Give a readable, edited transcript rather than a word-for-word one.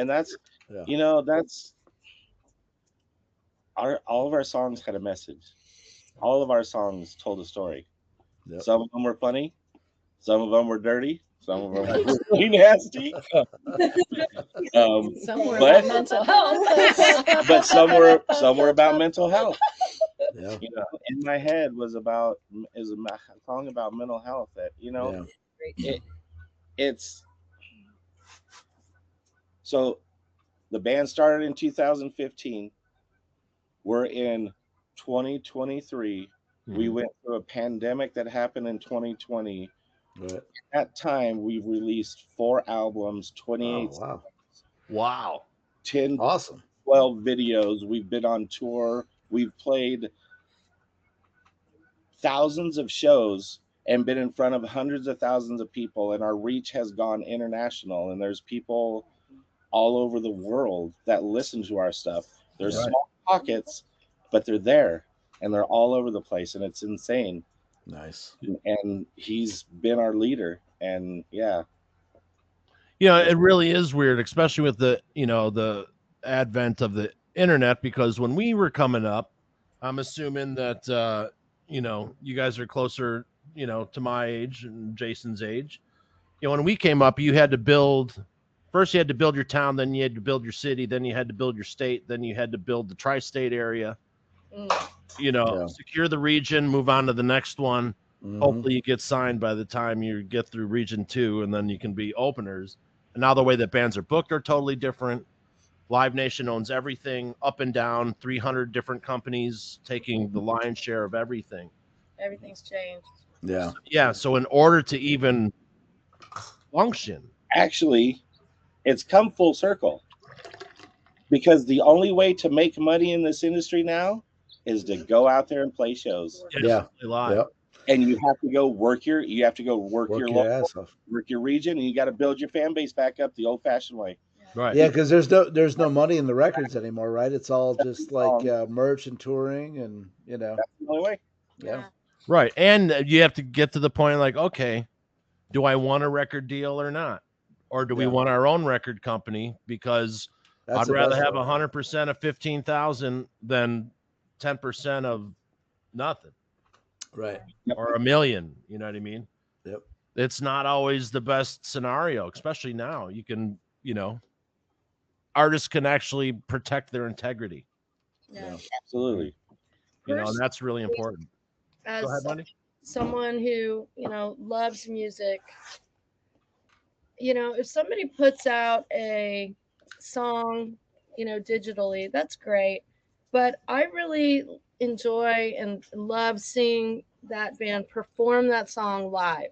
And that's, Yeah. that's all of our songs had a message. All of our songs told a story. Yep. Some of them were funny, some of them were dirty, some of them were really nasty. Um, Some were but about mental health. but some were about mental health. Yeah. In my head is a song about mental health that Yeah. it it's so the band started in 2015. We're in 2023. We Mhm. went through a pandemic that happened in 2020. Right. At that time, we've released 4 albums, Oh 28, wow. Wow. 10, Awesome. 12 videos. We've been on tour. We've played thousands of shows and been in front of hundreds of thousands of people, and our reach has gone international. And there's people all over the world that listen to our stuff. There's Yeah. Right. small pockets, but they're there and they're all over the place, and it's insane. Nice. And he's been our leader, and yeah, It really is weird, especially with the advent of the internet. Because when we were coming up, I'm assuming that you guys are closer, to my age and Jason's age. When we came up, you had to build first. You had to build your town, then you had to build your city, then you had to build your state, then you had to build the tri-state area. Mm. Yeah. Secure the region, move on to the next one. Hmm. Hopefully, you get signed by the time you get through region two, and then you can be openers. And now the way that bands are booked are totally different. Live Nation owns everything up and down, 300 different companies taking the lion's share of everything. Everything's changed. Yeah. Yeah. So, in order to even function, actually, it's come full circle because the only way to make money in this industry now is to go out there and play shows. yes, Yeah. play live. Yep. And you have to go work Work your your local, ass off. work your region, and you got to build your fan base back up the old fashioned way. Right. Yeah, because there's no money in the records anymore, right? It's all just like Um, merch and touring, and that's the only way. yeah, Yeah. Right. And you have to get to the point like, okay, do I want a record deal or not? Or do we yeah. want our own record company? Because That's I'd the rather best have way. 100% of 15,000 than 10% of nothing Right. Yep. or a million. You know what I mean? Yep. It's not always the best scenario, especially now. You can, artists can actually protect their integrity, Yeah. Yeah. Absolutely. and Personally, that's really important. Go ahead, as buddy. someone who, loves music, if somebody puts out a song, digitally, that's great. But I really enjoy and love seeing that band perform that song live.